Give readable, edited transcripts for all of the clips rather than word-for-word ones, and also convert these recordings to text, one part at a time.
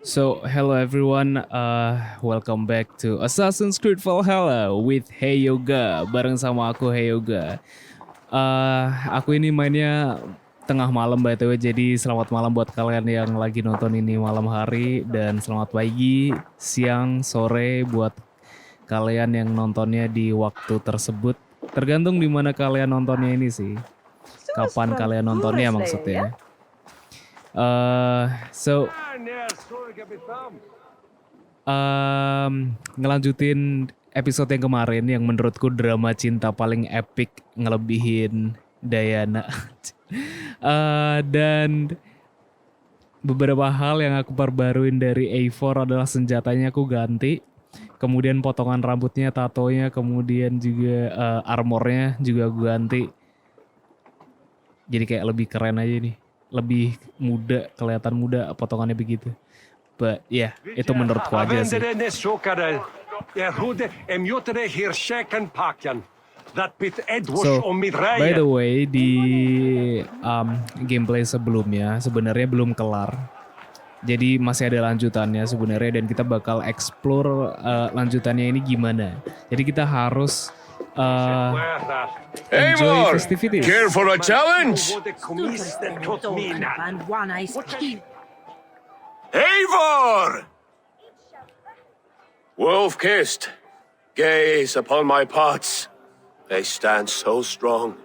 Hello everyone, welcome back to Assassin's Creed Valhalla with Heyyoga, bareng sama aku Heyyoga. Aku ini mainnya tengah malam by the way, jadi selamat malam buat kalian yang lagi nonton ini malam hari, dan selamat pagi, siang, sore buat kalian yang nontonnya di waktu tersebut. Tergantung di mana kalian nontonnya ini sih, kapan kalian nontonnya maksudnya. Ngelanjutin episode yang kemarin yang menurutku drama cinta paling epic ngelebihin Diana. Dan beberapa hal yang aku perbaruin dari A4 adalah senjatanya aku ganti, kemudian potongan rambutnya, tatonya, kemudian juga armornya juga gue ganti. Jadi kayak lebih keren aja nih, lebih muda, kelihatan muda potongannya begitu. But yeah, itu menurutku aja sih. By the way, di gameplay sebelumnya sebenarnya belum kelar. Jadi masih ada lanjutannya sebenarnya, dan kita bakal explore lanjutannya ini gimana. Jadi kita harus enjoy festivities. Care for a challenge? Eivor! Wolf-kissed, gaze upon my pots. They stand so strong.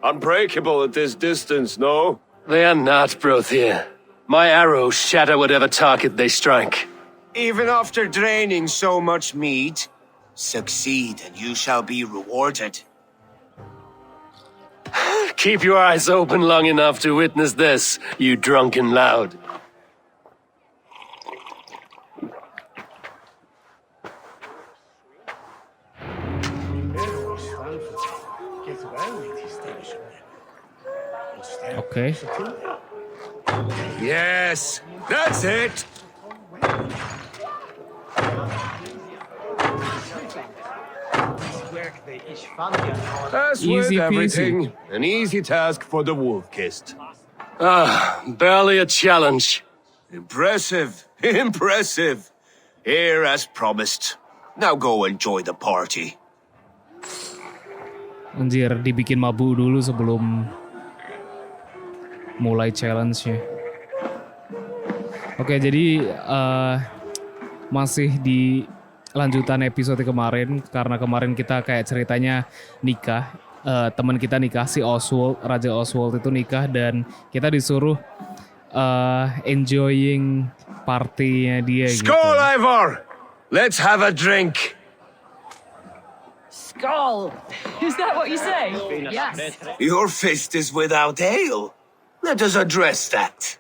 Unbreakable at this distance, no? They are not, Brothir. My arrows shatter whatever target they strike. Even after draining so much meat, succeed and you shall be rewarded. Keep your eyes open long enough to witness this, you drunken loud. Okay. Yes, that's it! As with Easy peasy. everything, an easy task for the wolf-kissed. Barely a challenge. Impressive, impressive. Here as promised. Now go enjoy the party. Anjir, dibikin mabuk dulu sebelum mulai challenge-nya. Oke, jadi masih di lanjutan episode kemarin, karena kemarin kita kayak ceritanya nikah, teman kita nikah, si Oswald, Raja Oswald itu nikah, dan kita disuruh enjoying partinya dia gitu. Skål, Eivor! Let's have a drink. Skull! Is that what you say? Yes. Your fist is without ale. Let us address that.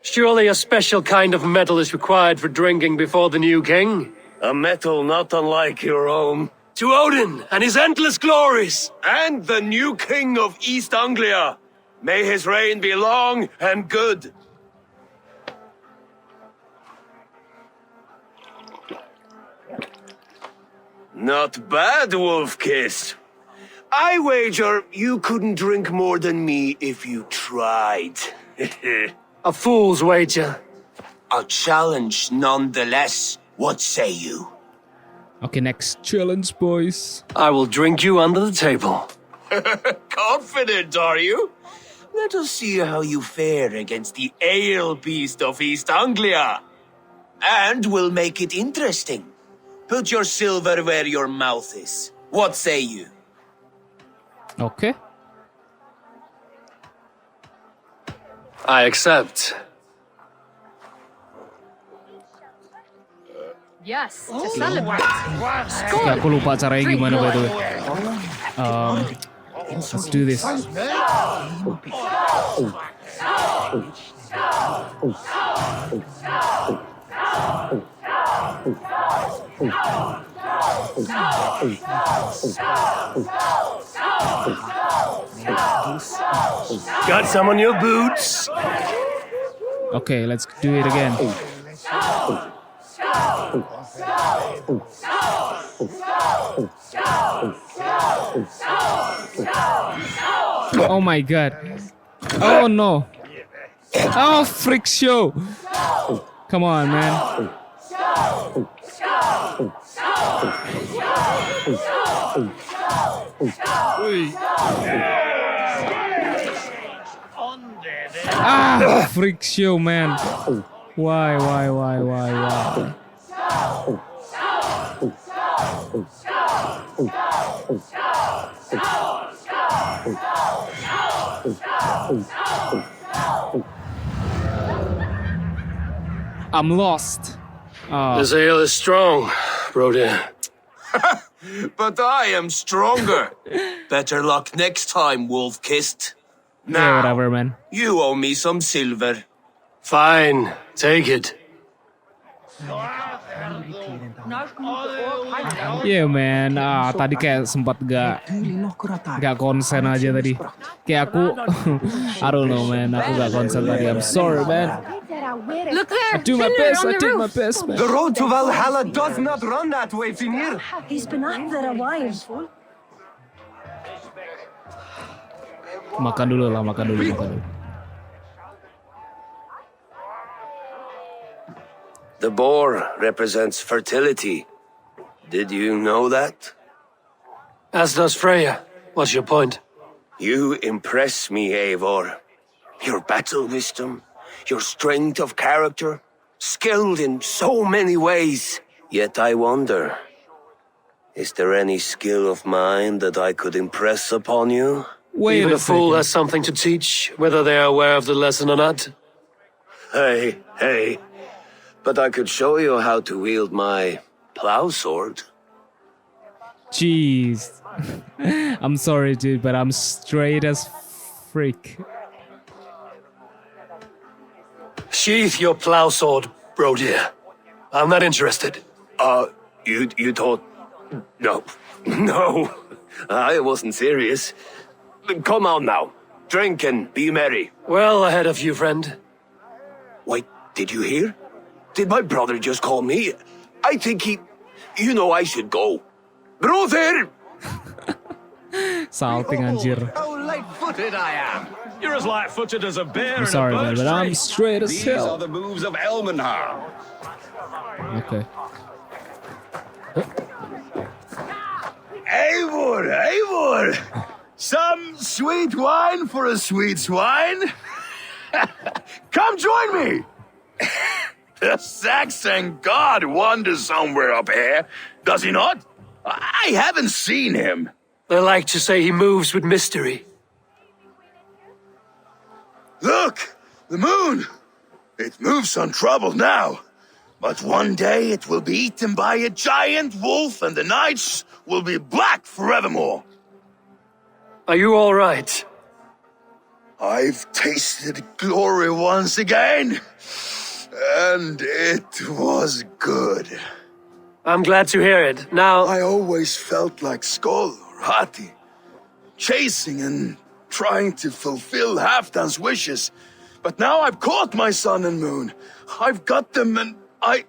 Surely a special kind of metal is required for drinking before the new king? A metal not unlike your own. To Odin and his endless glories! And the new king of East Anglia. May his reign be long and good. Not bad, Wolf-kissed. I wager you couldn't drink more than me if you tried. A fool's wager. A challenge nonetheless. What say you? Oke, next challenge, boys. I will drink you under the table. Confident, are you? Let us see how you fare against the ale beast of East Anglia. And we'll make it interesting. Put your silver where your mouth is. What say you? Oke. I accept. Yes, to celebrate. Oke, aku lupa caranya gimana by the way. Let's do this. Got some on your boots? Okay, let's do it again. Oh my god. Oh no. Oh, freak show. Come on, man. Ah, freak show, man. Why? I'm lost. This ale is strong, bro dear. But I am stronger. Better luck next time, wolf-kissed. Yeah, whatever, man. You owe me some silver. Fine, take it. Yeah, man. Tadi kayak sempat gak konsen aja tadi. Kayak aku, I don't know, man. Aku gak konsen tadi. I'm sorry, man. Look there. I do my best, man. The road to Valhalla does not run that way, Finir. He's been up there a while. Makan dulu. The boar represents fertility. Did you know that? As does Freya. What's your point? You impress me, Eivor. Your battle wisdom, your strength of character, skilled in so many ways. Yet I wonder, is there any skill of mine that I could impress upon you? Wait Even a a fool second. has something to teach, whether they are aware of the lesson or not. Hey. But I could show you how to wield my plow sword. Jeez. I'm sorry, dude, but I'm straight as freak. Sheath your plow sword, bro dear. I'm not interested. You thought... No, I wasn't serious. Come on now, drink and be merry. Well ahead of you, friend. Wait, did you hear? Did my brother just call me? I think he... You know I should go. Brother! Salting anjir. How light-footed I am. You're as light-footed as a bear I'm in sorry, a man, birch but I'm tree. straight as These are hell. the moves of Elmenhar. Okay. Eivor! Some sweet wine for a sweet swine? Come join me! The Saxon god wanders somewhere up here, does he not? I haven't seen him. They like to say he moves with mystery. Look, the moon! It moves untroubled now. But one day it will be eaten by a giant wolf and the nights will be black forevermore. Are you all right? I've tasted glory once again, and it was good. I'm glad to hear it. Now, I always felt like Skoll or Hati, chasing and trying to fulfill Halfdan's wishes. But now I've caught my sun and moon. I've got them and I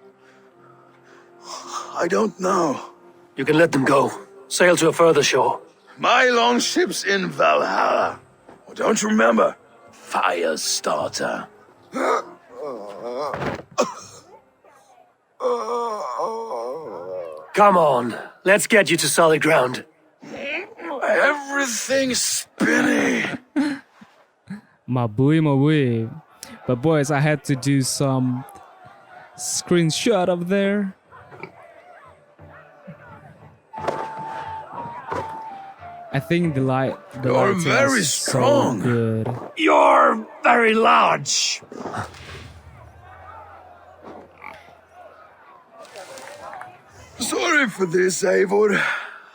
don't know. you can let them go. Sail to a further shore. My longship's in Valhalla. Oh, don't you remember? Firestarter. Come on, let's get you to solid ground. Everything's spinning. Mabui. But boys, I had to do some screenshot of there. I think the You're lighting very is strong. so good. You're very large. Sorry for this, Eivor.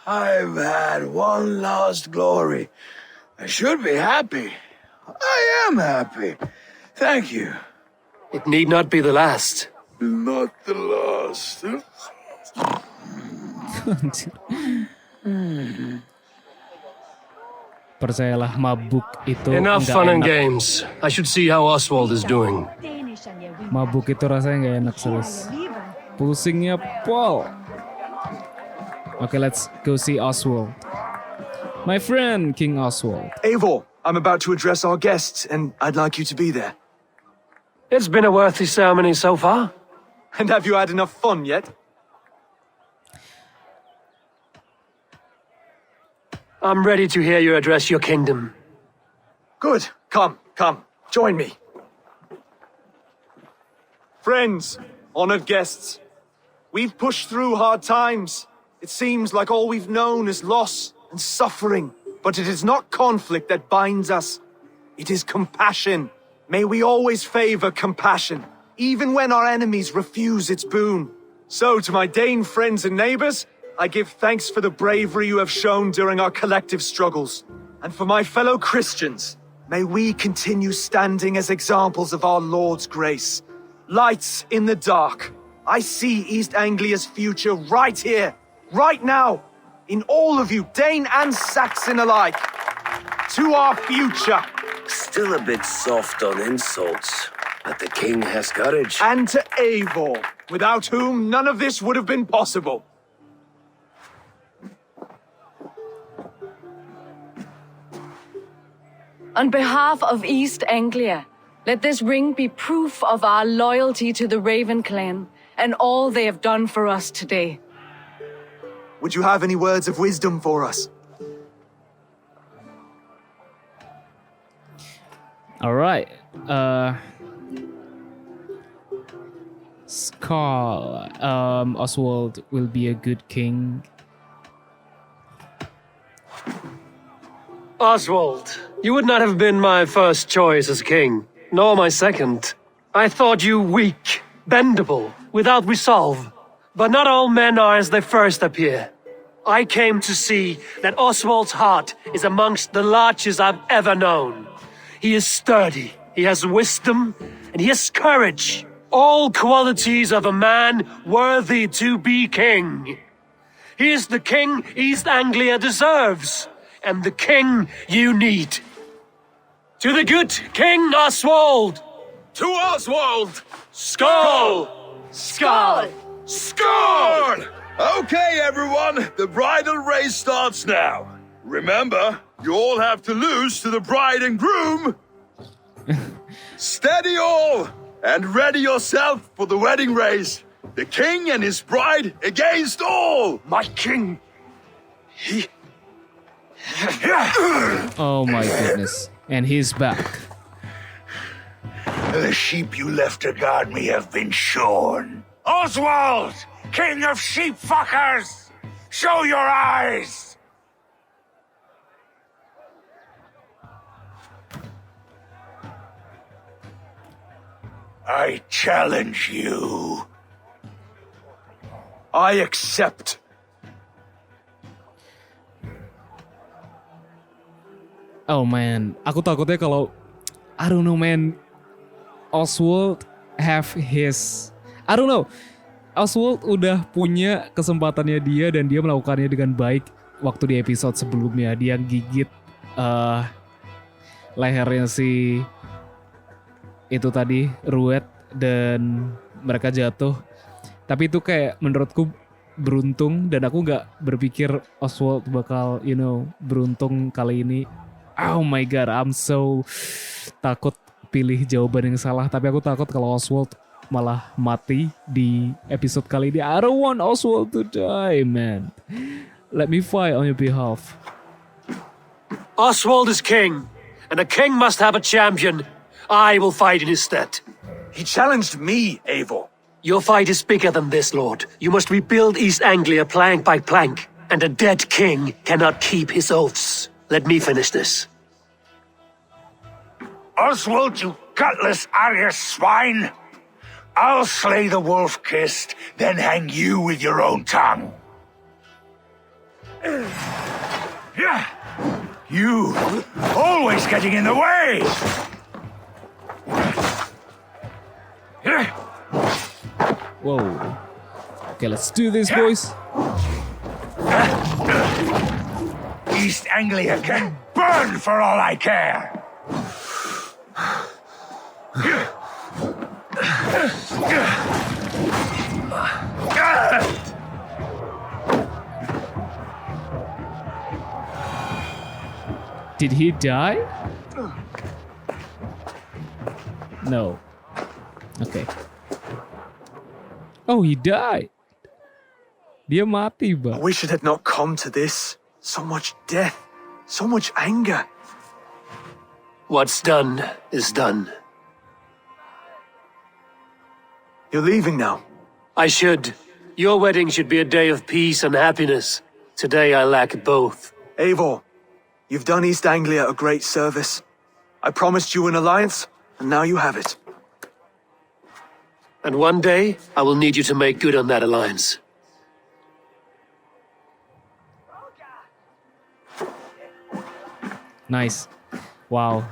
I've had one last glory. I should be happy. I am happy. Thank you. It need not be the last. Not the last. Percayalah, mabuk itu Enough nggak fun and enak. games. I should see how Oswald is doing. Mabuk itu rasanya nggak enak, serius. Pusingnya pol. Okay, let's go see Oswald. My friend, King Oswald. Eivor, I'm about to address our guests, and I'd like you to be there. It's been a worthy ceremony so far. And have you had enough fun yet? I'm ready to hear you address your kingdom. Good. Come, join me. Friends, honored guests, we've pushed through hard times. It seems like all we've known is loss and suffering, but it is not conflict that binds us. It is compassion. May we always favor compassion, even when our enemies refuse its boon. So, to my Dane friends and neighbors, I give thanks for the bravery you have shown during our collective struggles. And for my fellow Christians, may we continue standing as examples of our Lord's grace. Lights in the dark. I see East Anglia's future right here, right now, in all of you, Dane and Saxon alike. To our future. Still a bit soft on insults, but the king has courage. And to Eivor, without whom none of this would have been possible. On behalf of East Anglia, let this ring be proof of our loyalty to the Raven clan and all they have done for us today. Would you have any words of wisdom for us? All right. Skull. Oswald will be a good king. Oswald, you would not have been my first choice as king, nor my second. I thought you weak, bendable, without resolve. But not all men are as they first appear. I came to see that Oswald's heart is amongst the largest I've ever known. He is sturdy, he has wisdom, and he has courage. All qualities of a man worthy to be king. He is the king East Anglia deserves, and the king you need. To the good King Oswald! To Oswald! Skull! Skull! Score! Okay, everyone, the bridal race starts now. Remember, you all have to lose to the bride and groom. Steady all, and ready yourself for the wedding race. The king and his bride against all. My king! Oh my goodness. And he's back. The sheep you left to guard me have been shorn. Oswald, king of sheep fuckers, show your eyes. I challenge you. I accept. Oh man, aku takutnya kalau I don't know man, Oswald have his I don't know. Oswald udah punya kesempatannya dia dan dia melakukannya dengan baik waktu di episode sebelumnya. Dia gigit lehernya si itu tadi Ruet dan mereka jatuh. Tapi itu kayak menurutku beruntung dan aku nggak berpikir Oswald bakal beruntung kali ini. Oh my god, I'm so takut pilih jawaban yang salah. Tapi aku takut kalau Oswald malah mati di episode kali ini. I don't want Oswald to die, man. Let me fight on your behalf. Oswald is king, and a king must have a champion. I will fight in his stead. He challenged me, Eivor. Your fight is bigger than this, Lord. You must rebuild East Anglia plank by plank, and a dead king cannot keep his oaths. Let me finish this. Oswald, you gutless Irish swine! I'll slay the wolf-kissed, then hang you with your own tongue. You, always getting in the way! Whoa. Okay, let's do this, boys. East Anglia can burn for all I care! Did he die? No. Okay. Oh, he died. Dia mati, I Bang. wish it had not come to this. So much death, so much anger. What's done is done. You're leaving now. I should. Your wedding should be a day of peace and happiness. Today I lack both. Eivor, you've done East Anglia a great service. I promised you an alliance, and now you have it. And one day, I will need you to make good on that alliance. Nice. Wow.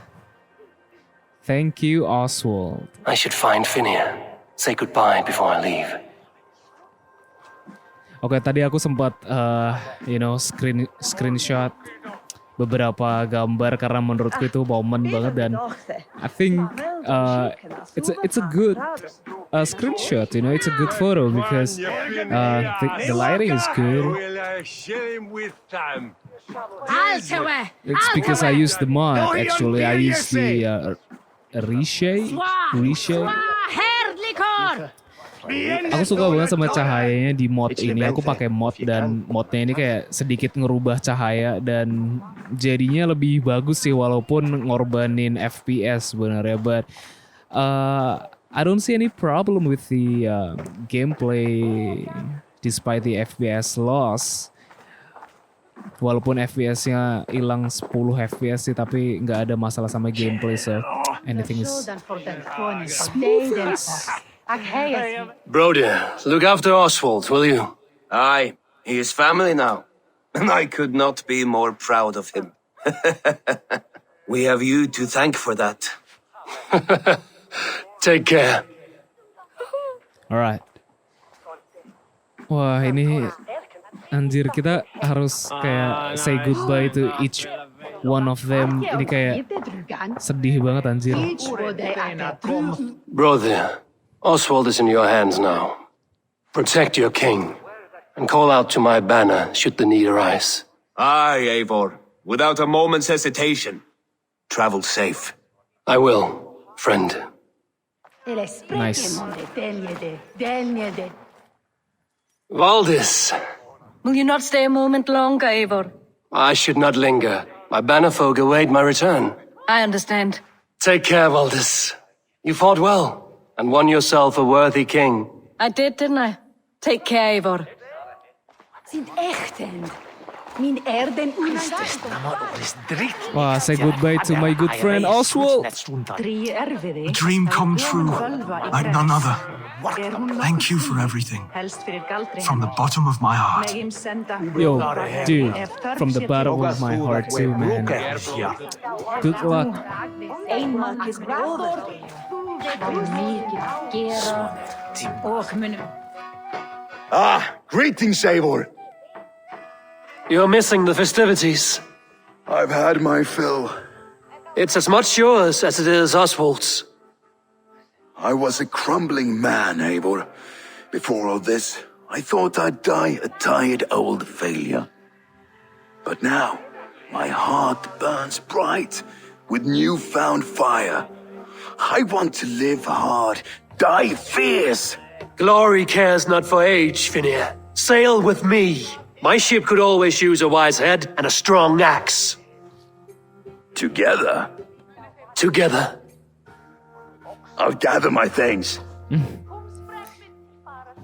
Thank you, Oswald. I should find Finnia. Say goodbye before I leave. Oke, tadi aku sempat screenshot beberapa gambar karena menurutku itu momen banget dan I think it's a good screenshot, it's a good photo because the lighting is good. It's because I used the mod actually. I used the reshape. Aku suka banget sama cahayanya di mod ini. Aku pakai mod dan modnya ini kayak sedikit ngerubah cahaya dan jadinya lebih bagus sih walaupun ngorbanin FPS sebenarnya. But I don't see any problem with the gameplay despite the FPS loss. Walaupun FPS-nya hilang 10 FPS sih, tapi nggak ada masalah sama gameplay, so anything is smooth. Broder, look after Oswald, will you? Aye, he is family now, and I could not be more proud of him. We have you to thank for that. Take care. Alright. Wah, ini anjir, kita harus kayak say goodbye to each one of them. Ini kayak sedih banget anjir. Brother, Oswald is in your hands now. Protect your king, and call out to my banner should the need arise. Aye, Eivor, without a moment's hesitation. Travel safe. I will, friend. Nice. Valdis, Will you not stay a moment longer, Eivor? I should not linger. My banner folk await my return. I understand. Take care, Valdis. You fought well, and won yourself a worthy king. I didn't I? Take care, Eivor. Sind echten. Min erden Wah, say goodbye to my good friend Oswald. A dream come true, like none other. Thank you for everything. From the bottom of my heart. Yo, dude, from the bottom of my heart too, man. Good luck. Greetings, Eivor. You're missing the festivities. I've had my fill. It's as much yours as it is Oswald's. I was a crumbling man, Eivor. Before all this, I thought I'd die a tired old failure. But now, my heart burns bright with newfound fire. I want to live hard, die fierce. Glory cares not for age, Finnia. Sail with me. My ship could always use a wise head and a strong axe. Together, Together. I'll gather my things.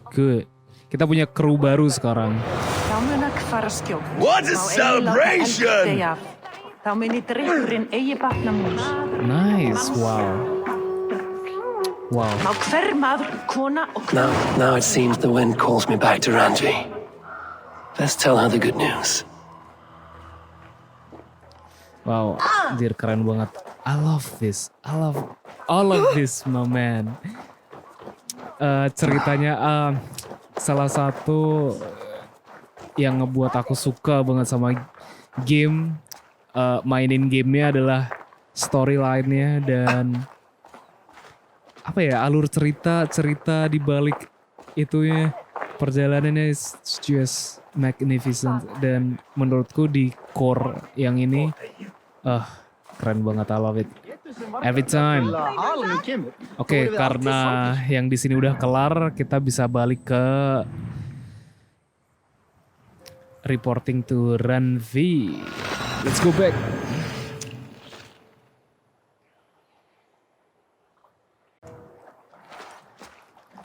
Good. Kita punya kru baru sekarang. What a celebration! Nice, wow. Wow. Now it seems the wind calls me back to Ranji. Let's tell her the good news. Wow, anjir keren banget. I love this. I love all of this, my man. Ceritanya salah satu yang ngebuat aku suka banget sama game, mainin gamenya adalah storyline-nya dan apa ya, alur cerita di balik itunya, perjalanannya is just magnificent dan menurutku di core yang ini keren banget, I love it. Every time. Oke, karena yang di sini udah kelar, kita bisa balik ke reporting to Run V. Let's go back.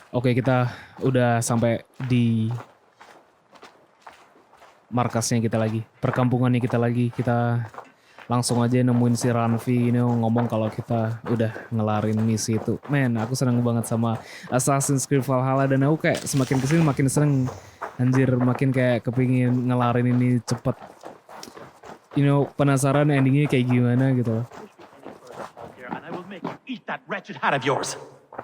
Oke, kita udah sampai di markasnya kita lagi, perkampungannya kita lagi. Kita langsung aja nemuin si Ranvi ini ngomong kalau kita udah ngelarin misi itu. Men, aku seneng banget sama Assassin's Creed Valhalla dan aku kayak semakin kesini makin seneng. Anjir, makin kayak kepingin ngelarin ini cepet. You know, penasaran endingnya kayak gimana gitu. And I will make you eat that wretched hat of yours.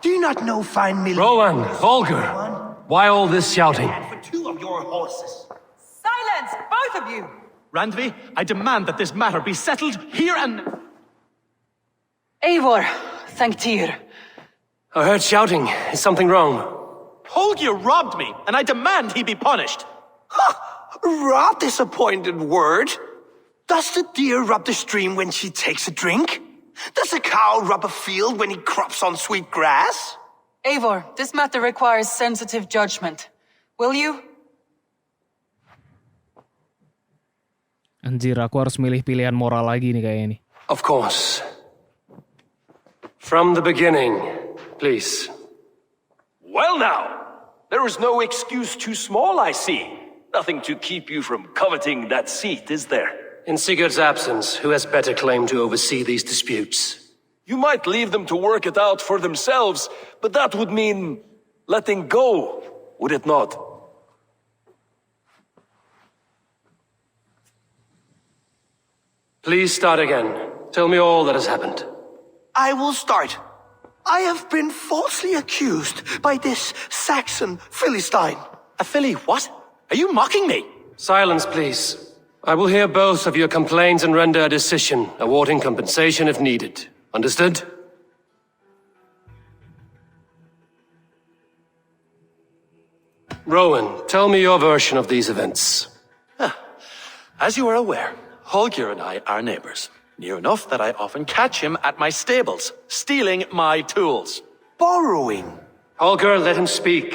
Do you not know fine milk? Rowan, Holger, why all this shouting? For 2 of your horses. Silence, both of you! Randvi, I demand that this matter be settled here and... Eivor, thank Tyr. I heard shouting. Is something wrong? Holger robbed me, and I demand he be punished. Rot disappointed word. Does the deer rub the stream when she takes a drink? Does a cow rub a field when he crops on sweet grass? Eivor, this matter requires sensitive judgment. Will you? Anjir, aku harus milih pilihan moral lagi nih kayaknya nih. Of course. From the beginning, please. Well now, there is no excuse too small, I see. Nothing to keep you from coveting that seat, is there? In Sigurd's absence, who has better claim to oversee these disputes? You might leave them to work it out for themselves, but that would mean letting go, would it not? Please start again. Tell me all that has happened. I will start. I have been falsely accused by this Saxon Philistine. A filly what? Are you mocking me? Silence, please. I will hear both of your complaints and render a decision, awarding compensation if needed. Understood? Rowan, tell me your version of these events. As you are aware, Holger and I are neighbors. Near enough that I often catch him at my stables, stealing my tools. Borrowing. Holger, let him speak.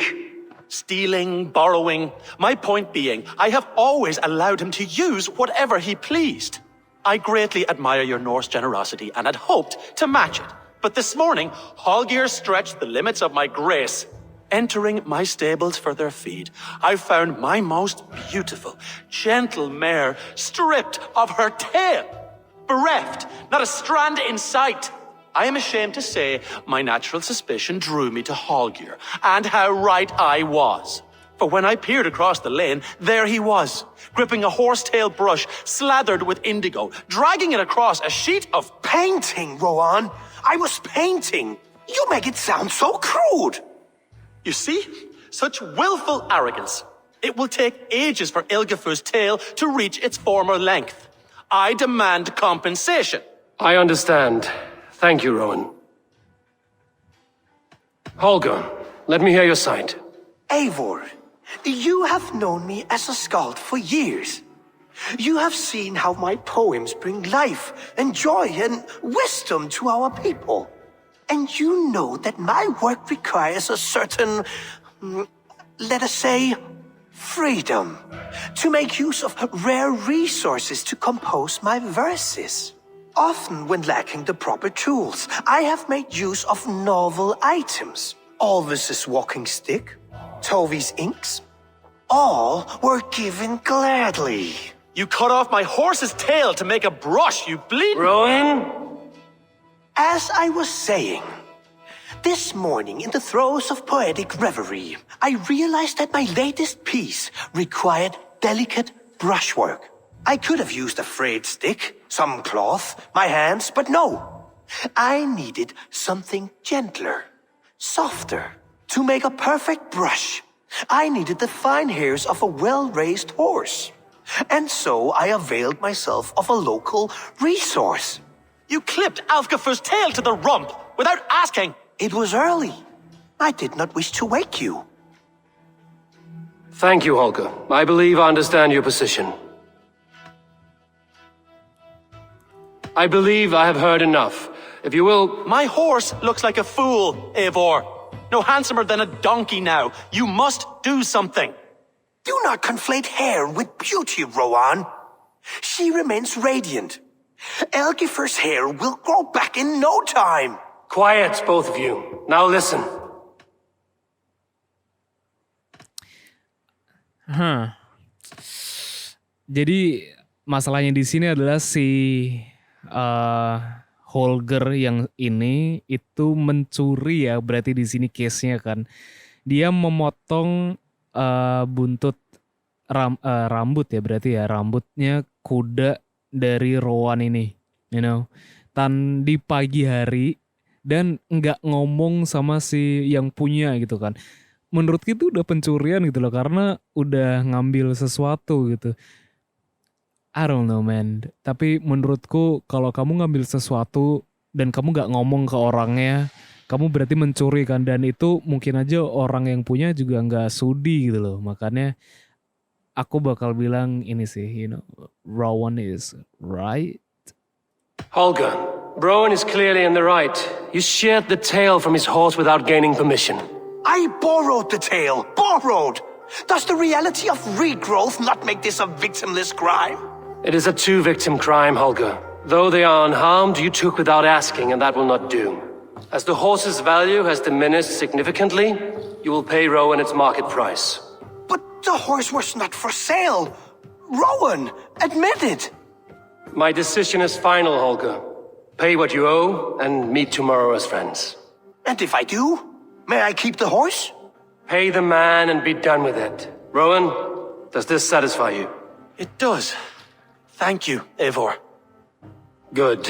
Stealing, borrowing. My point being, I have always allowed him to use whatever he pleased. I greatly admire your Norse generosity and had hoped to match it. But this morning, Holger stretched the limits of my grace. Entering my stables for their feed, I found my most beautiful, gentle mare stripped of her tail. Bereft, not a strand in sight. I am ashamed to say my natural suspicion drew me to Holger, and how right I was. For when I peered across the lane, there he was, gripping a horsetail brush slathered with indigo, dragging it across a sheet of... Painting, Rowan. I was painting. You make it sound so crude. You see? Such willful arrogance. It will take ages for Ilgafur's tail to reach its former length. I demand compensation. I understand. Thank you, Rowan. Holger, let me hear your side. Eivor, you have known me as a skald for years. You have seen how my poems bring life and joy and wisdom to our people. And you know that my work requires a certain, let us say, freedom to make use of rare resources to compose my verses. Often, when lacking the proper tools, I have made use of novel items. Alvis's walking stick, Tovy's inks. All were given gladly. You cut off my horse's tail to make a brush, you bleed... Rowan? As I was saying, this morning in the throes of poetic reverie, I realized that my latest piece required delicate brushwork. I could have used a frayed stick, some cloth, my hands, but no. I needed something gentler, softer. To make a perfect brush, I needed the fine hairs of a well-raised horse. And so I availed myself of a local resource. You clipped Alfgafur's tail to the rump without asking. It was early. I did not wish to wake you. Thank you, Holger. I believe I understand your position. I believe I have heard enough. If you will... My horse looks like a fool, Eivor. No handsomer than a donkey now. You must do something. Do not conflate hair with beauty, Rowan. She remains radiant. Elgifer's hair will grow back in no time. Quiet, both of you. Now listen. Jadi masalahnya di sini adalah si Holger yang ini itu mencuri ya, berarti di sini case-nya kan. Dia memotong buntut rambut ya, berarti ya rambutnya kuda dari Rowan ini, you know. Di pagi hari dan nggak ngomong sama si yang punya gitu kan. Menurut itu udah pencurian gitu loh, karena udah ngambil sesuatu gitu. I don't know man, tapi menurutku kalau kamu ngambil sesuatu dan kamu gak ngomong ke orangnya, kamu berarti mencuri kan, dan itu mungkin aja orang yang punya juga gak sudi gitu loh. Makanya aku bakal bilang ini sih, you know, Rowan is right. Holger, Rowan is clearly in the right. You sheared the tail from his horse without gaining permission. I borrowed the tail. Borrowed! Does the reality of regrowth not make this a victimless crime? It is a two-victim crime, Holger. Though they are unharmed, you took without asking, and that will not do. As the horse's value has diminished significantly, you will pay Rowan its market price. But the horse was not for sale. Rowan, admit it. My decision is final, Holger. Pay what you owe, and meet tomorrow as friends. And if I do, may I keep the horse? Pay the man and be done with it. Rowan, does this satisfy you? It does. Thank you, Eivor. Good.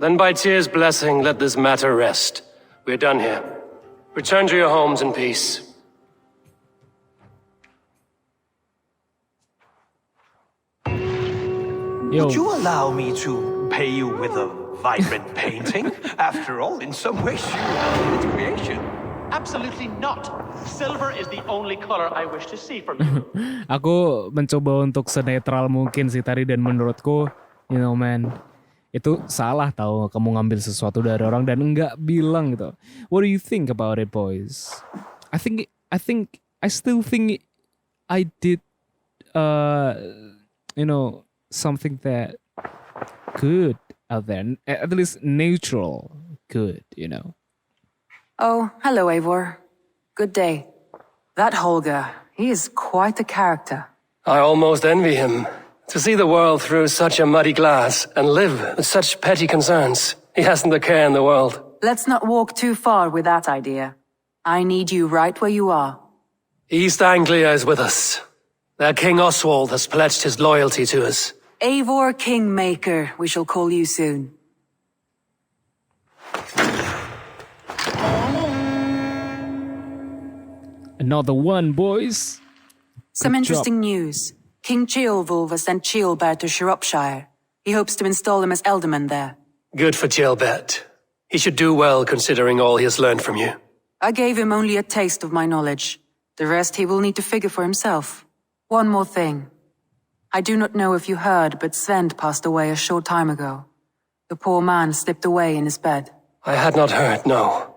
Then by Tyr's blessing, let this matter rest. We're done here. Return to your homes in peace. Yo. Would you allow me to pay you with a vibrant painting? After all, in some ways, you are its creation. Absolutely not. Silver is the only color I wish to see from you. Aku mencoba untuk senetral mungkin sih tadi, dan menurutku, you know man, itu salah tahu kamu ngambil sesuatu dari orang dan enggak bilang gitu. What do you think about it, boys? I still think I did you know, something that good out there, at least neutral good, you know. Oh, hello, Eivor. Good day. That Holger, he is quite a character. I almost envy him. To see the world through such a muddy glass and live with such petty concerns. He hasn't a care in the world. Let's not walk too far with that idea. I need you right where you are. East Anglia is with us. Their King Oswald has pledged his loyalty to us. Eivor Kingmaker, we shall call you soon. Another one, boys. Some Good interesting news. King Ceolwulf has sent Ceolbert to Shropshire. He hopes to install him as Elderman there. Good for Ceolbert. He should do well considering all he has learned from you. I gave him only a taste of my knowledge. The rest he will need to figure for himself. One more thing. I do not know if you heard, but Sven passed away a short time ago. The poor man slipped away in his bed. I had not heard, no.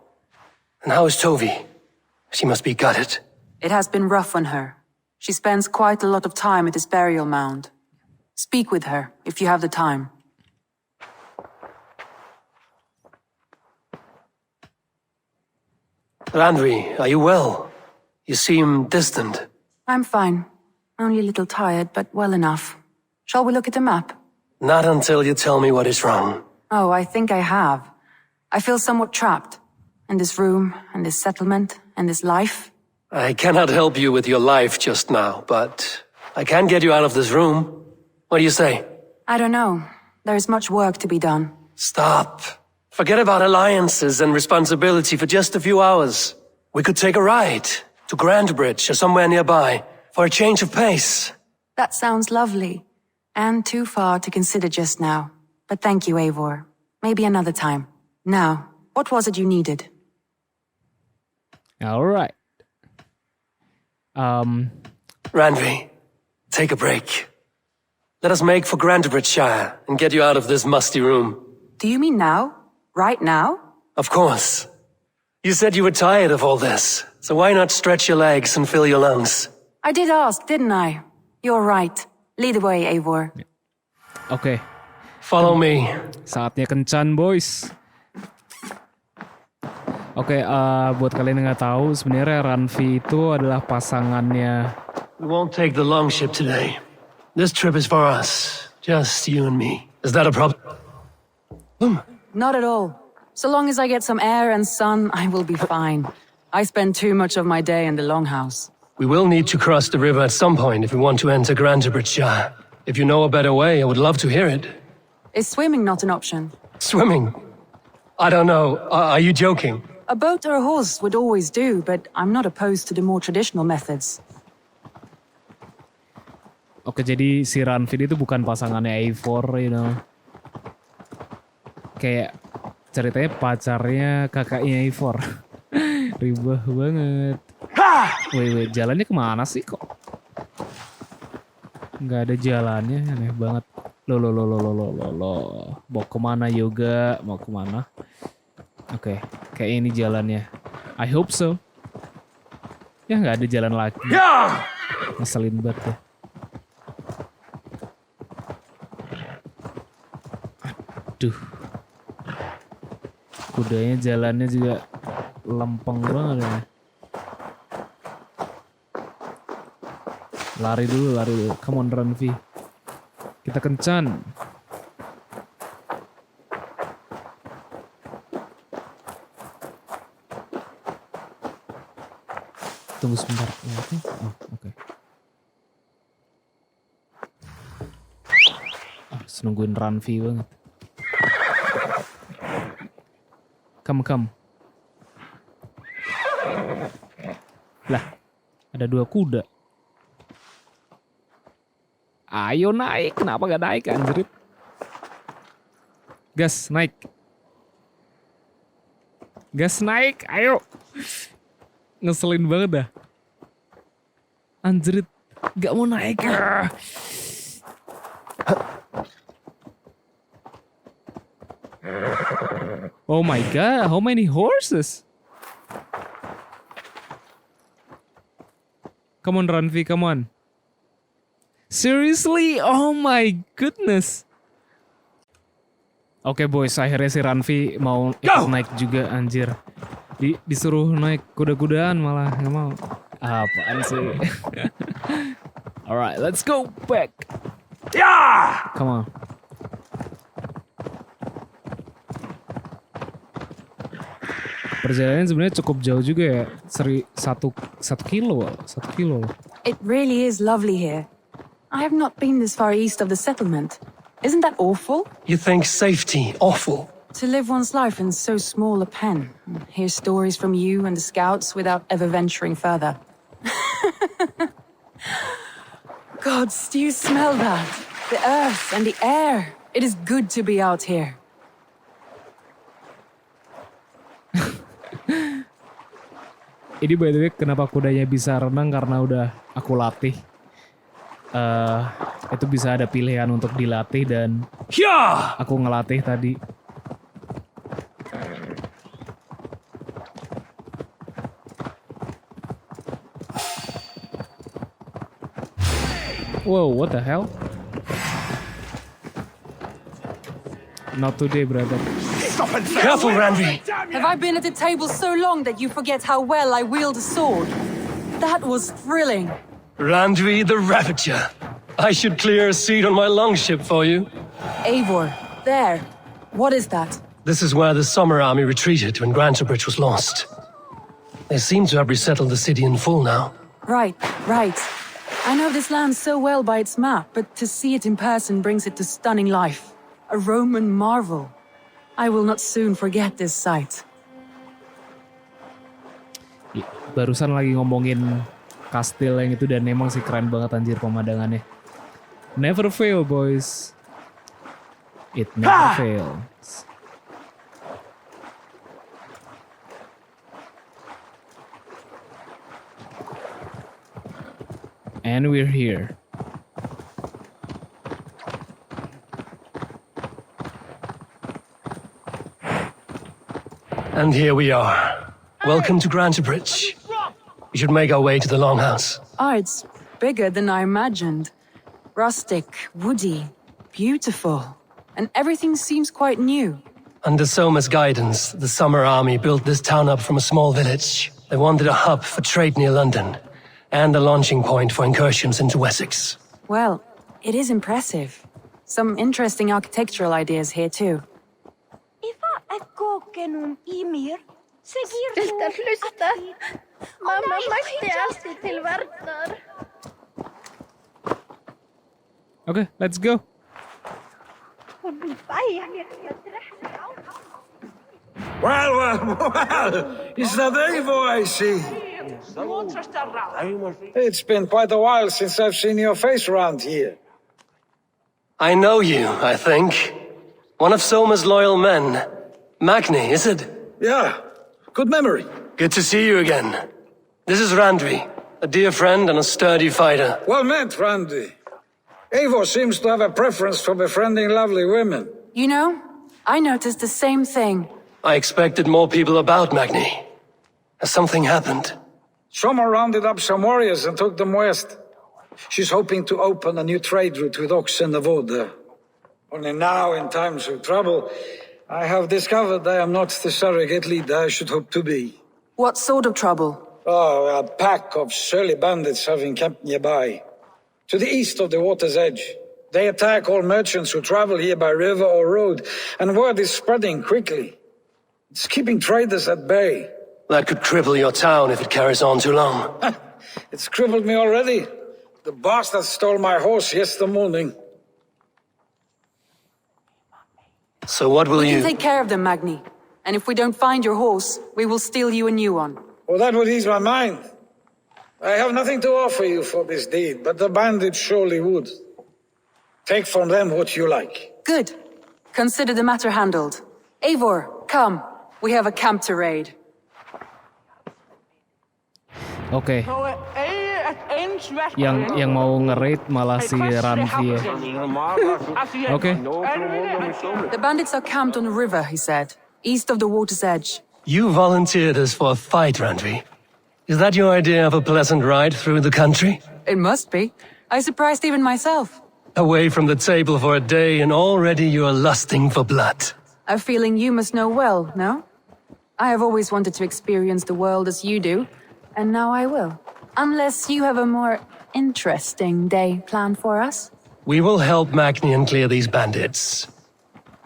And how is Tovi? She must be gutted. It has been rough on her. She spends quite a lot of time at his burial mound. Speak with her, if you have the time. Randvi, are you well? You seem distant. I'm fine. Only a little tired, but well enough. Shall we look at the map? Not until you tell me what is wrong. Oh, I think I have. I feel somewhat trapped. In this room, and this settlement, and this life. I cannot help you with your life just now, but I can get you out of this room. What do you say? I don't know. There is much work to be done. Stop. Forget about alliances and responsibility for just a few hours. We could take a ride to Grandbridge or somewhere nearby for a change of pace. That sounds lovely. And too far to consider just now. But thank you, Eivor. Maybe another time. Now, what was it you needed? All right. Randvi, take a break. Let us make for Grandbridgeshire and get you out of this musty room. Do you mean now? Right now? Of course. You said you were tired of all this, so why not stretch your legs and fill your lungs? I did ask, didn't I? You're right. Lead the way, Eivor. Oke, Follow me. saatnya kencan boys. Oke, buat kalian yang nggak tahu, sebenarnya Ranvi itu adalah pasangannya. We won't take the longship today. This trip is for us. Just you and me. Is that a problem? Not at all. So long as I get some air and sun, I will be fine. I spend too much of my day in the longhouse. We will need to cross the river at some point if we want to enter Grantebridgeshire. If you know a better way, I would love to hear it. Is swimming not an option? Swimming? I don't know. Are you joking? A boat or a horse would always do, but I'm not opposed to the more traditional methods. Oke, jadi si Ranvi itu bukan pasangannya Eivor, you know. Kayak ceritanya pacarnya kakaknya Eivor. Ribah banget. Wait, jalannya kemana sih kok? Nggak ada jalannya, aneh banget. Loh. Mau kemana Heyyoga? Mau kemana? Oke, kayak ini jalannya. I hope so. Ya nggak ada jalan lagi. Ngeselin banget ya. Aduh. Kudanya jalannya juga lempeng banget ya. Lari dulu. Come on Ranvi. Kita kencan. Tunggu sebentar. Oke. Nungguin Ranvi banget. Come. Lah, ada 2 kuda. Ayo naik, kenapa gak naik anjrit? Gas, naik. Ayo. Ngeselin banget dah. Anjrit, gak mau naik. Oh my god, how many horses? Come on Ranvi, come on. Seriously? Oh my goodness. Oke boys, akhirnya si Ranvi mau ikut naik juga anjir. Disuruh naik kuda-kudaan malah nggak mau. Apaan sih? Alright, let's go back. Come on. Perjalanan sebenarnya cukup jauh juga ya. Satu kilo. It really is lovely here. I have not been this far east of the settlement. Isn't that awful? You think safety awful? To live one's life in so small a pen. Hear stories from you and the scouts without ever venturing further. Gods, do you smell that? The earth and the air. It is good to be out here. Ini by the way kenapa kudanya bisa renang karena udah aku latih. Itu bisa ada pilihan untuk dilatih dan aku ngelatih tadi. Whoa, what the hell? Not today, brother. Careful, Ranvi. Have I been at the table so long that you forget how well I wield a sword? That was thrilling. Ranvi the Ravager. I should clear a seat on my longship for you. Eivor, there. What is that? This is where the Summer Army retreated when Grantebridge was lost. They seem to have resettled the city in full now. Right. I know this land so well by its map, but to see it in person brings it to stunning life. A Roman marvel. I will not soon forget this sight. Barusan lagi ngomongin kastil yang itu dan emang sih keren banget anjir pemandangannya. Never fail, boys. It never fails. And we're here. And here we are. Welcome to Grantebridge. We should make our way to the Longhouse. Oh, it's bigger than I imagined. Rustic, woody, beautiful. And everything seems quite new. Under Soma's guidance, the Summer Army built this town up from a small village. They wanted a hub for trade near London, and a launching point for incursions into Wessex. Well, it is impressive. Some interesting architectural ideas here too. Mamma mætti alltid til varnar. Okay, let's go. Well, is that Eivor I see? It's been quite a while since I've seen your face around here. I know you, I think. One of Soma's loyal men. Magni, is it? Yeah, good memory. Good to see you again. This is Randvi, a dear friend and a sturdy fighter. Well met, Randy. Eivor seems to have a preference for befriending lovely women. You know, I noticed the same thing. I expected more people about Magni. Has something happened? Soma rounded up some warriors and took them west. She's hoping to open a new trade route with oxen of Oda. Only now, in times of trouble, I have discovered I am not the surrogate leader I should hope to be. What sort of trouble? Oh, a pack of surly bandits have encamped nearby. To the east of the water's edge. They attack all merchants who travel here by river or road, and word is spreading quickly. It's keeping traders at bay. That could cripple your town if it carries on too long. It's crippled me already. The bastard stole my horse yesterday morning. So what will We you... can take care of them, Magni. And if we don't find your horse, we will steal you a new one. Well, that would ease my mind. I have nothing to offer you for this deed, but the bandits surely would. Take from them what you like. Good. Consider the matter handled. Eivor, come. We have a camp to raid. Oke. Yang mau nge-raid malah si Ranvi ya. Oke. The bandits are camped on the river, he said, east of the water's edge. You volunteered us for a fight, Randvi. Is that your idea of a pleasant ride through the country? It must be. I surprised even myself. Away from the table for a day and already you are lusting for blood. A feeling you must know well, no? I have always wanted to experience the world as you do, and now I will. Unless you have a more interesting day planned for us. We will help Magni and clear these bandits.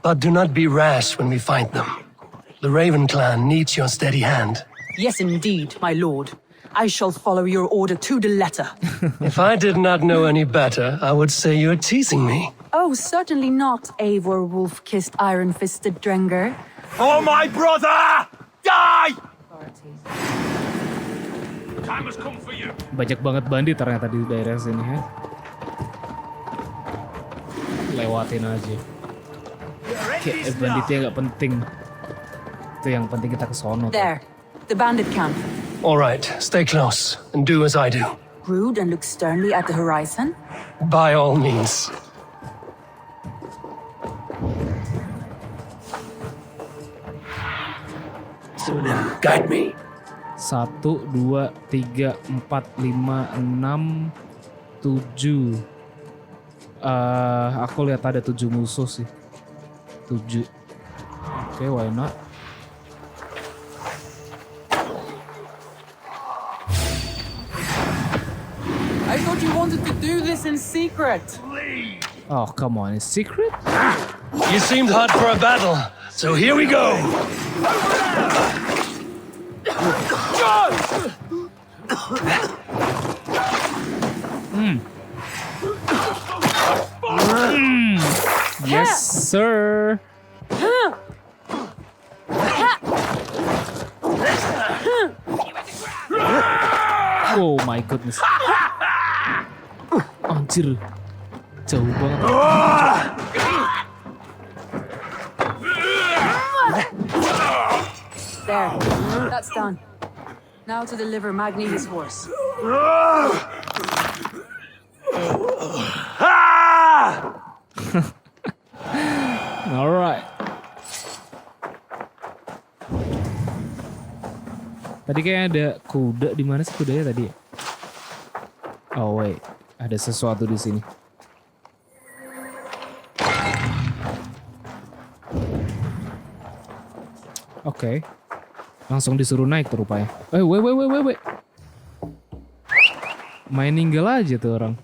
But do not be rash when we find them. The Raven clan needs your steady hand. Yes, indeed, my lord. I shall follow your order to the letter. If I did not know any better, I would say you're teasing me. Oh, certainly not, Eivor wolf-kissed iron-fisted Drenger. Oh, my brother! Die! Banyak banget bandit ternyata di daerah sini ya. Lewatin aja. Kayak banditnya nggak penting. Itu yang penting kita ke sono. There, the bandit camp. All right, stay close and do as I do. Rude and look sternly at the horizon? By all means. So then, guide me. 1, 2, 3, 4, 5, 6, 7. Aku lihat ada 7 musuh sih. 7. Oke, why not? I thought you wanted to do this in secret. Oh, come on, it's secret? You seemed hot for a battle, so here we go. Yes, sir. Oh my goodness. Anjir. Jauh banget. There, that's done. Now to deliver Magni his horse. All right. Tadi kayaknya ada kuda. Di mana sih kudanya tadi? Oh wait, ada sesuatu di sini. Oke. Langsung disuruh naik tuh rupanya. Wait. Main ninggal aja tuh orang.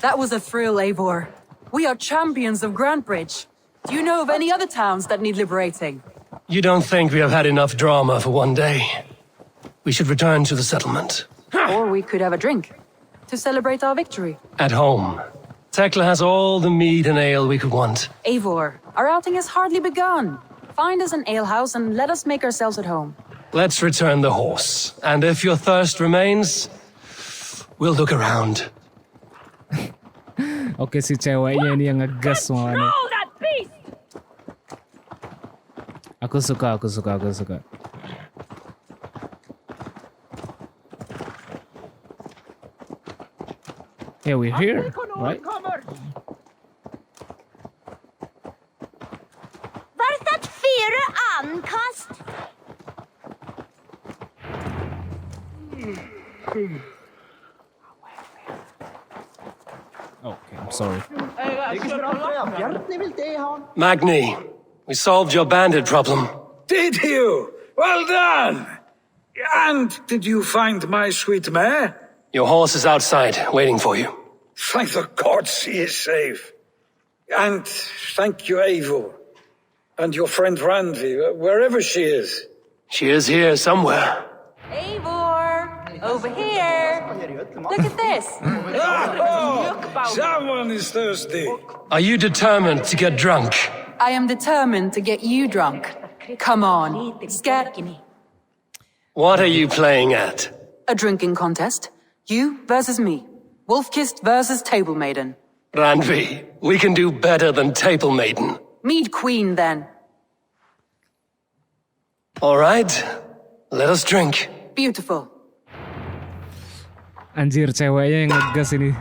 That was a thrill, Eivor. We are champions of Grand Bridge. Do you know of any other towns that need liberating? You don't think we have had enough drama for one day? We should return to the settlement. Or we could have a drink to celebrate our victory. At home. Tekla has all the mead and ale we could want. Eivor, our outing has hardly begun. Find us an alehouse and let us make ourselves at home. Let's return the horse. And if your thirst remains, we'll look around. Oke, si ceweknya ini yang ngegas malah. Aku suka. Yeah, we're here, right? Var dat 4 ankast? Okay, I'm sorry. Magni, we solved your bandit problem. Did you? Well done! And did you find my sweet mare? Your horse is outside, waiting for you. Thank the gods she is safe. And thank you, Eivor. And your friend Randi, wherever she is. She is here somewhere. Eivor, over here. Look at this. Someone is thirsty. Are you determined to get drunk? I am determined to get you drunk. Come on, Scat. What are you playing at? A drinking contest. You versus me. Wolf-kissed versus table maiden. Randvi, we can do better than table maiden. Mead queen, then. All right, let us drink. Beautiful. Anjir, ceweknya yang ngegas ini.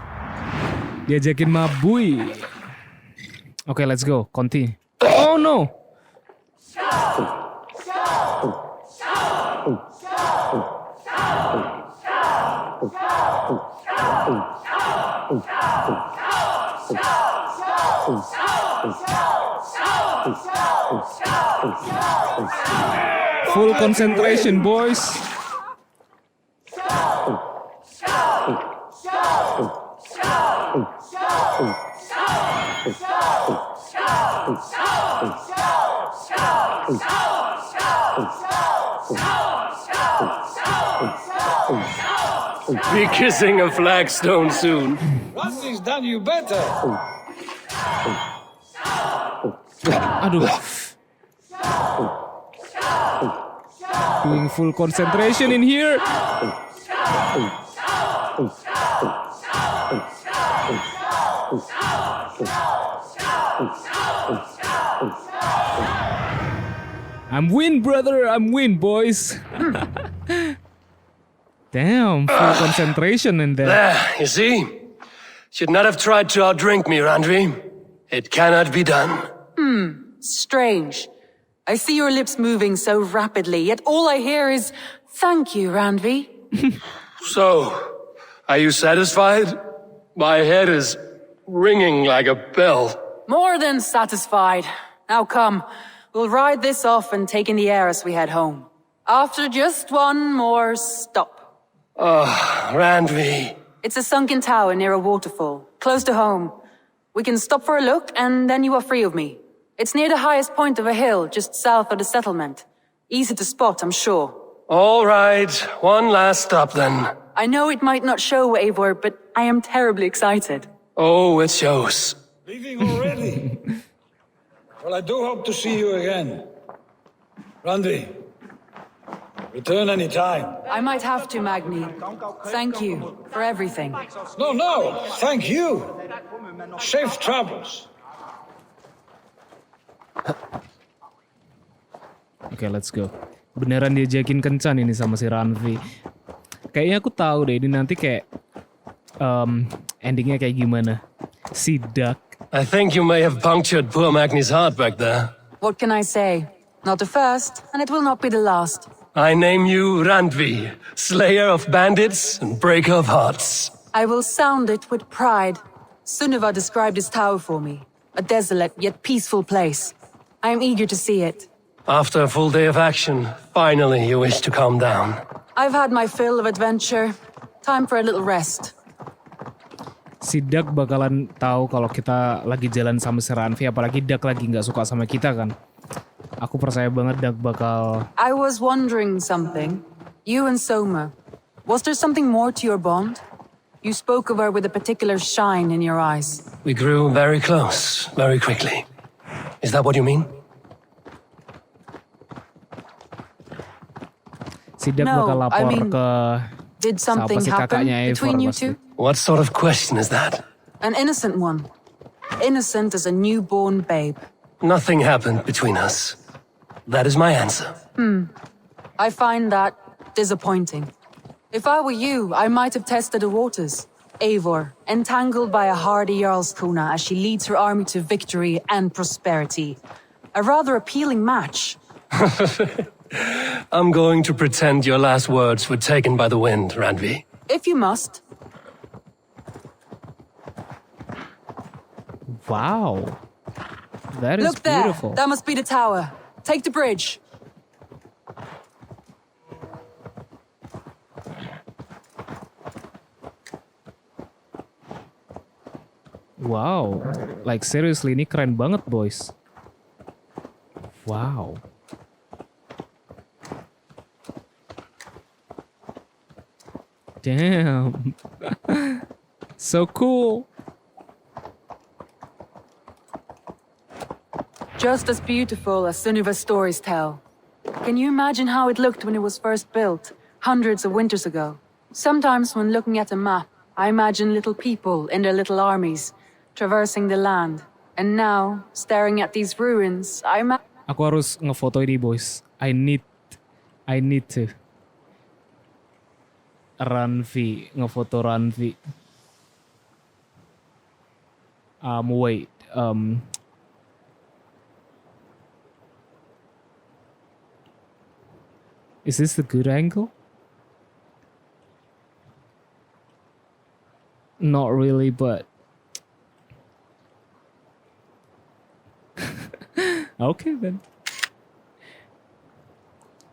Diajakin mabui. Okay, let's go. Continue. Oh no. Full concentration, boys. Be kissing a flagstone soon. Randy's done you better. Aduh. Doing full concentration in here. I'm win, brother. I'm win, boys. Damn, full concentration in there. There, you see? Should not have tried to outdrink me, Randvi. It cannot be done. Strange. I see your lips moving so rapidly, yet all I hear is, thank you, Randvi. So, are you satisfied? My head is ringing like a bell. More than satisfied. Now come, we'll ride this off and take in the air as we head home. After just one more stop. Randvi. It's a sunken tower near a waterfall, close to home. We can stop for a look, and then you are free of me. It's near the highest point of a hill, just south of the settlement. Easy to spot, I'm sure. All right, one last stop then. I know it might not show, Eivor, but I am terribly excited. Oh, it shows. Leaving already? Well, I do hope to see you again. Randy, return any time. I might have to, Magni. Thank you for everything. No, thank you. Safe travels. Okay, let's go. Beneran diajakin kencan ini sama si Ranvi. Kayaknya aku tahu deh ini nanti kayak endingnya kayak gimana. Si Duck. I think you may have punctured poor Magni's heart back there. What can I say? Not the first, and it will not be the last. I name you Randvi, slayer of bandits and breaker of hearts. I will sound it with pride. Sunniva described his tower for me. A desolate yet peaceful place. I am eager to see it. After a full day of action, finally you wish to calm down. I've had my fill of adventure. Time for a little rest. Si Duck bakalan tahu kalau kita lagi jalan sama si Ranvi, apalagi Duck lagi nggak suka sama kita kan. Aku percaya banget Duck bakal... I was wondering something. You and Soma. Was there something more to your bond? You spoke of her with a particular shine in your eyes. We grew very close, very quickly. Is that what you mean? Si Duck bakal lapor ke did something happen between you two? What sort of question is that? An innocent one. Innocent as a newborn babe. Nothing happened between us. That is my answer. I find that disappointing. If I were you, I might have tested the waters. Eivor, entangled by a hardy Jarlskona as she leads her army to victory and prosperity. A rather appealing match. I'm going to pretend your last words were taken by the wind, Randvi. If you must. Wow. That is Look there. beautiful. That must be the tower. Take the bridge. Wow. Like seriously, ini keren banget, boys. Wow. Damn. So cool. Just as beautiful as Sunniva's stories tell. Can you imagine how it looked when it was first built, hundreds of winters ago? Sometimes when looking at a map, I imagine little people in their little armies, traversing the land. And now, staring at these ruins, Aku harus ngefoto ini, boys. I need to. Ranvi, ngefoto Ranvi. Wait. Is this the good angle? Not really, but... Okay, then.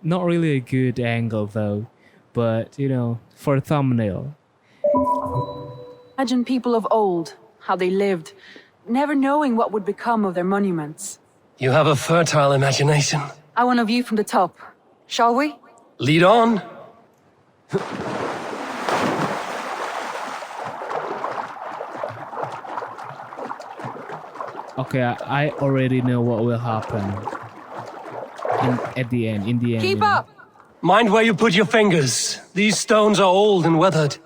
Not really a good angle, though. But, you know, for a thumbnail. imagine people of old, how they lived, never knowing what would become of their monuments. You have a fertile imagination. I want a view from the top. Shall we? Lead on. Okay, I already know what will happen. In the end. Keep you know. up! Mind where you put your fingers. These stones are old and weathered.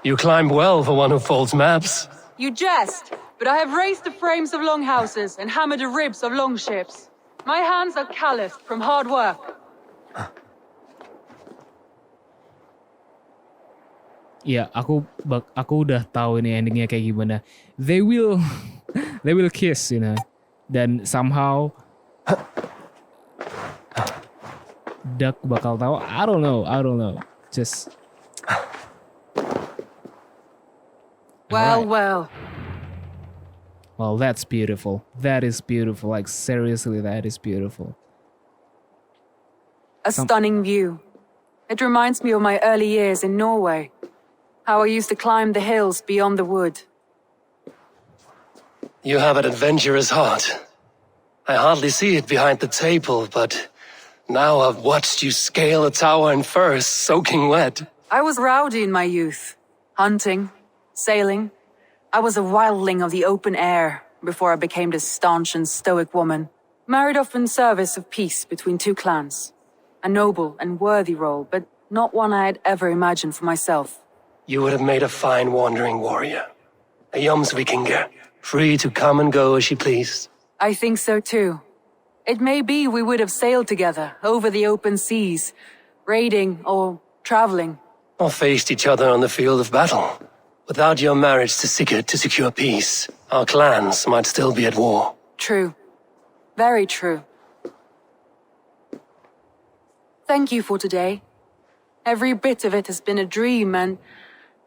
You climb well for one who folds maps. You jest, but I have raised the frames of longhouses and hammered the ribs of longships. My hands are calloused from hard work. Ya, aku udah tahu ini endingnya kayak gimana. They will kiss, you know. Dan somehow Duck bakal tahu. I don't know. Just Well. Well, that's beautiful. That is beautiful. Like seriously, that is beautiful. A stunning view. It reminds me of my early years in Norway. How I used to climb the hills beyond the wood. You have an adventurous heart. I hardly see it behind the table, but now I've watched you scale a tower in furs, soaking wet. I was rowdy in my youth. Hunting, sailing. I was a wildling of the open air before I became this staunch and stoic woman. Married off in service of peace between two clans. A noble and worthy role, but not one I had ever imagined for myself. You would have made a fine wandering warrior. A Jomsvikinger, free to come and go as she pleased. I think so too. It may be we would have sailed together over the open seas, raiding or Traveling. Or faced each other on the field of battle. Without your marriage to Sigurd to secure peace, our clans might still be at war. True. Very true. Thank you for today. Every bit of it has been a dream, and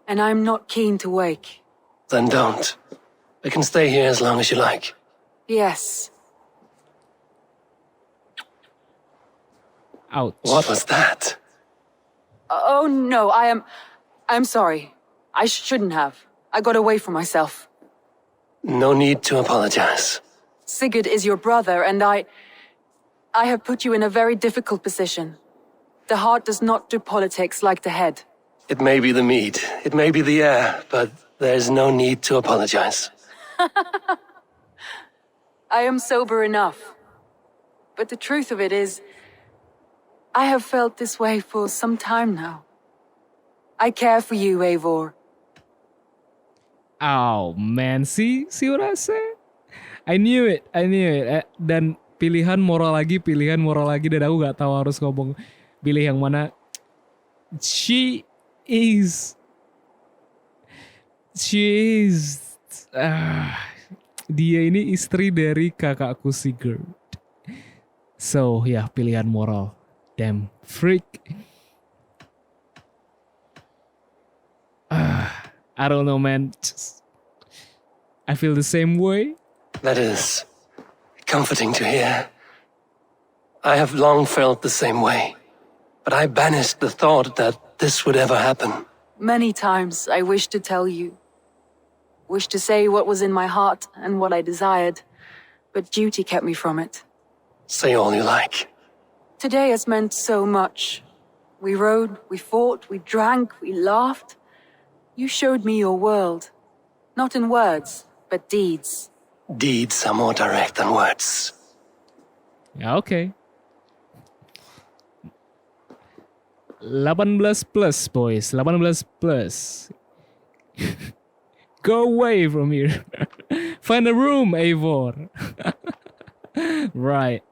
I'm not keen to wake. Then don't. We can stay here as long as you like. Yes. Ouch. What was that? Oh no, I'm sorry. I shouldn't have. I got away from myself. No need to apologize. Sigurd is your brother, and I have put you in a very difficult position. The heart does not do politics like the head. It may be the meat, it may be the air, but there's no need to apologize. I am sober enough. But the truth of it is, I have felt this way for some time now. I care for you, Eivor. Oh man, see what I said? I knew it. Dan pilihan moral lagi, dan aku gak tahu harus ngomong pilih yang mana. She is dia ini istri dari kakakku Sigurd. So ya, pilihan moral. Damn freak. I don't know, man. I feel the same way. That is comforting to hear. I have long felt the same way, but I banished the thought that this would ever happen. Many times I wished to tell you. Wished to say what was in my heart and what I desired, but duty kept me from it. Say all you like. Today has meant so much. We rode, we fought, we drank, we laughed. You showed me your world. Not in words, but deeds. Deeds are more direct than words. Ya, oke. 18 plus, boys. 18 plus. Go away from here. Find a room, Eivor. Right.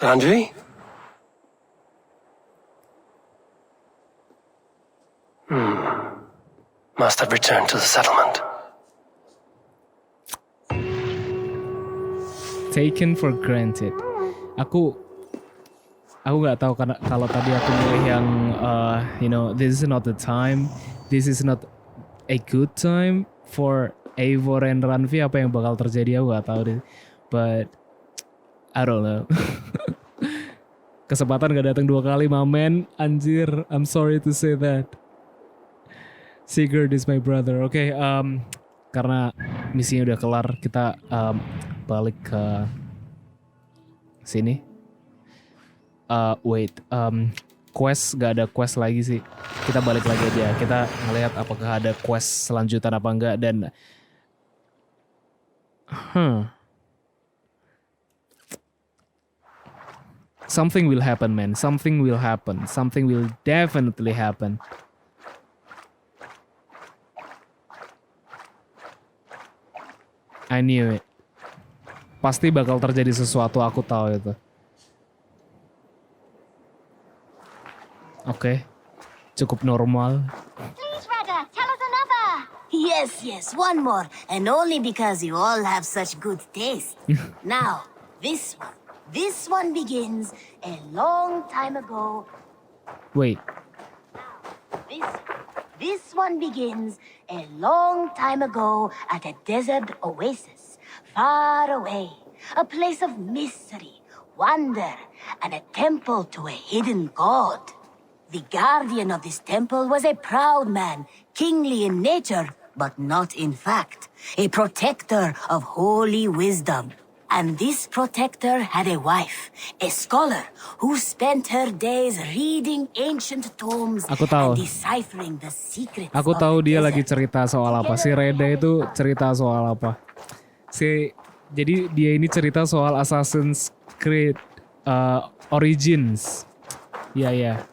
Randvi? Must have returned to the settlement. Taken for granted. Aku nggak tahu karena kalau tadi aku milih yang this is not the time, this is not a good time for Eivor and Randvi. Apa yang bakal terjadi aku nggak tahu deh. But I don't know. Kesempatan gak datang 2 kali, my man. Anjir, I'm sorry to say that. Sigurd is my brother. Oke, karena misinya udah kelar, kita balik ke sini. Quest gak ada quest lagi sih. Kita balik lagi aja. Kita ngelihat apakah ada quest selanjutan apa enggak dan something will happen, man. Something will happen. Something will definitely happen. I knew it. Pasti bakal terjadi sesuatu, aku tahu itu. Oke. Cukup normal. Please, Rada, tell us another. Yes, one more. And only because you all have such good taste. Now, this one. This one begins a long time ago. Wait. This one begins a long time ago at a desert oasis, far away. A place of mystery, wonder, and a temple to a hidden god. The guardian of this temple was a proud man, kingly in nature, but not in fact. A protector of holy wisdom. And this protector had a wife, a scholar, who spent her days reading ancient tomes and deciphering the secrets. Aku tahu dia lagi cerita soal apa. Si Reda itu cerita soal apa. Jadi dia ini cerita soal Assassin's Creed Origins. Ya.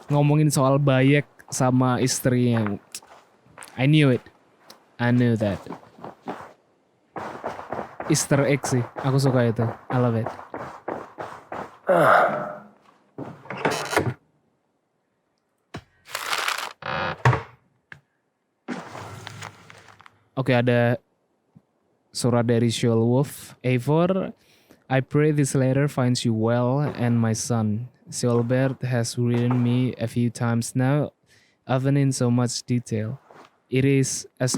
Ngomongin soal Bayek sama istrinya. I knew it. I knew that. Easter egg sih. Aku suka itu. I love it. Oke, ada surat dari Sjolwolf. Eivor, I pray this letter finds you well and my son. Sjolbert has written me a few times now, often in so much detail. It is as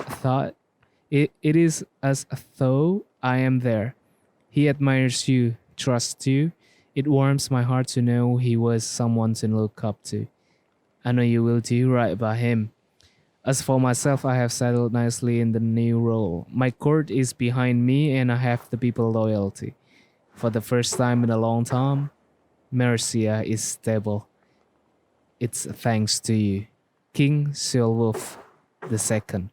though I am there. He admires you, trusts you. It warms my heart to know he was someone to look up to. I know you will do right by him. As for myself, I have settled nicely in the new role. My court is behind me and I have the people's loyalty. For the first time in a long time, Mercia is stable. It's thanks to you. King Sjolwolf II.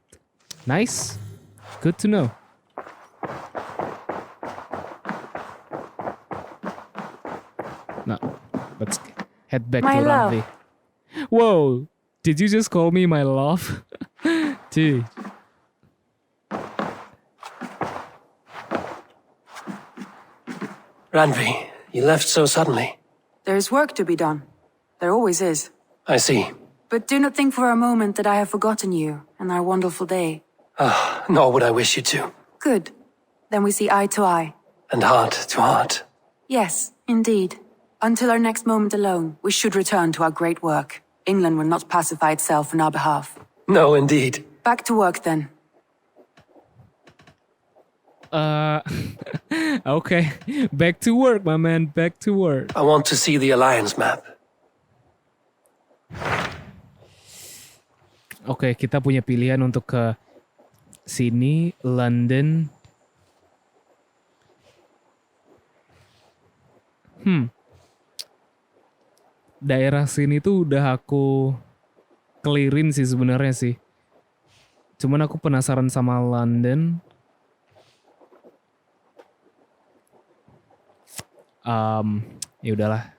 Nice. Good to know. Now, let's head back My to love. Rugby. Whoa! Did you just call me my love? Dude. Ranvi, you left so suddenly. There is work to be done. There always is. I see. But do not think for a moment that I have forgotten you and our wonderful day. Nor would I wish you to. Good. Then we see eye to eye. And heart to heart. Yes, indeed. Until our next moment alone, we should return to our great work. England will not pacify itself on our behalf. No, indeed. Back to work then. Okay. Back to work, my man. Back to work. I want to see the Alliance map. Oke, kita punya pilihan untuk ke sini, London. Daerah sini tuh udah aku clearin sih sebenarnya sih. Cuman aku penasaran sama London. Ya udahlah,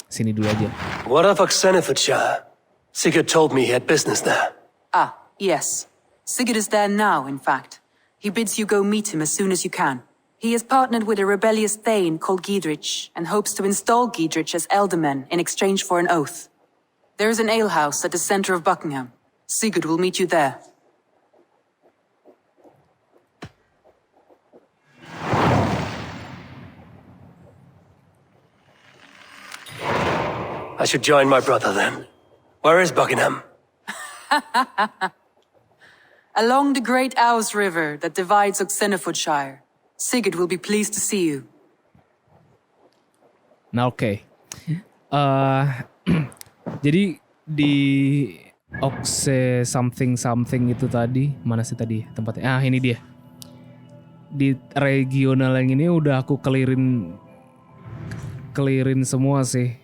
sini dulu aja. What of Oxenfordshire? Sigurd told me he had business there. Ah, yes. Sigurd is there now, in fact. He bids you go meet him as soon as you can. He is partnered with a rebellious thane called Giedrich and hopes to install Giedrich as elderman in exchange for an oath. There is an alehouse at the center of Buckingham. Sigurd will meet you there. I should join my brother then. Where is Buckingham? Along the great Ouse River that divides Oxenfordshire. Sigurd will be pleased to see you. Nah, oke. Jadi di Oxe something itu tadi, mana sih tadi tempatnya? Ini dia. Di regional yang ini udah aku clearin semua sih.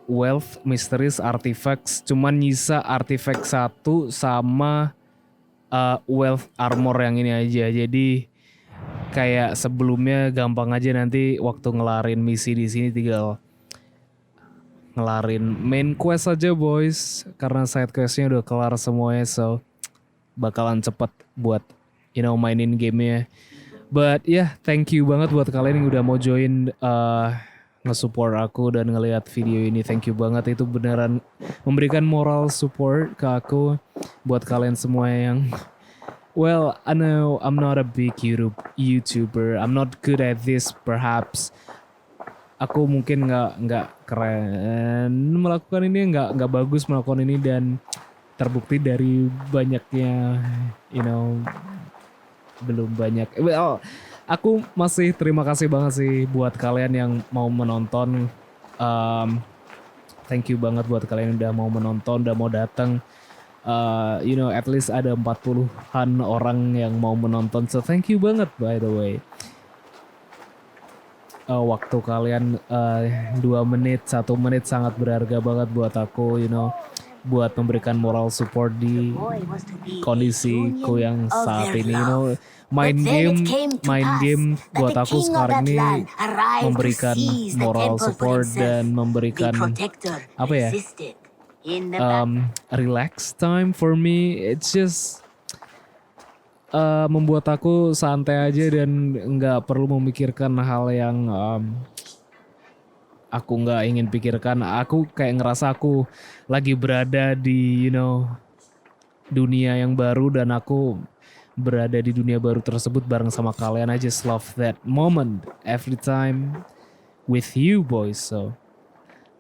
Wealth, Mysteries, Artifacts. Cuman nyisa Artifact 1 sama Wealth Armor yang ini aja. Jadi kayak sebelumnya gampang aja, nanti waktu ngelarin misi di sini tinggal ngelarin main quest aja boys, karena side questnya udah kelar semuanya, so bakalan cepet buat mainin gamenya. But thank you banget buat kalian yang udah mau join nge-support aku dan ngelihat video ini. Thank you banget, itu beneran memberikan moral support ke aku. Buat kalian semua yang well, I know I'm not a big YouTuber. I'm not good at this perhaps. Aku mungkin nggak keren melakukan ini, nggak bagus melakukan ini, dan terbukti dari banyaknya, belum banyak. Well, aku masih terima kasih banget sih buat kalian yang mau menonton. Thank you banget buat kalian yang udah mau menonton, udah mau datang. At least ada 40-an orang yang mau menonton. So thank you banget by the way. Waktu kalian 2 menit, 1 menit sangat berharga banget buat aku, buat memberikan moral support di kondisiku yang saat ini. Main game buat aku sekarang ini memberikan moral support dan memberikan relax time for me. It's just membuat aku santai aja dan nggak perlu memikirkan hal yang aku nggak ingin pikirkan. Aku kayak ngerasa aku lagi berada di dunia yang baru dan aku berada di dunia baru tersebut bareng sama kalian. I just love that moment every time with you boys. So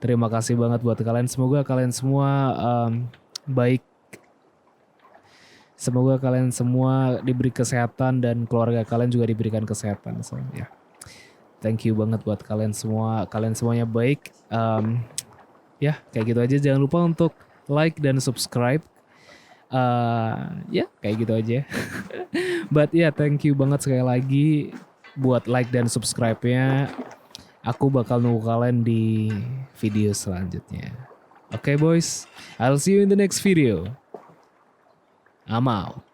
terima kasih banget buat kalian. Semoga kalian semua baik. Semoga kalian semua diberi kesehatan dan keluarga kalian juga diberikan kesehatan. So ya, thank you banget buat kalian semua. Kalian semuanya baik. Ya kayak gitu aja. Jangan lupa untuk like dan subscribe. Ya kayak gitu aja. But ya thank you banget sekali lagi buat like dan subscribe-nya. Aku bakal nunggu kalian di video selanjutnya. Okay boys, I'll see you in the next video. I'm out.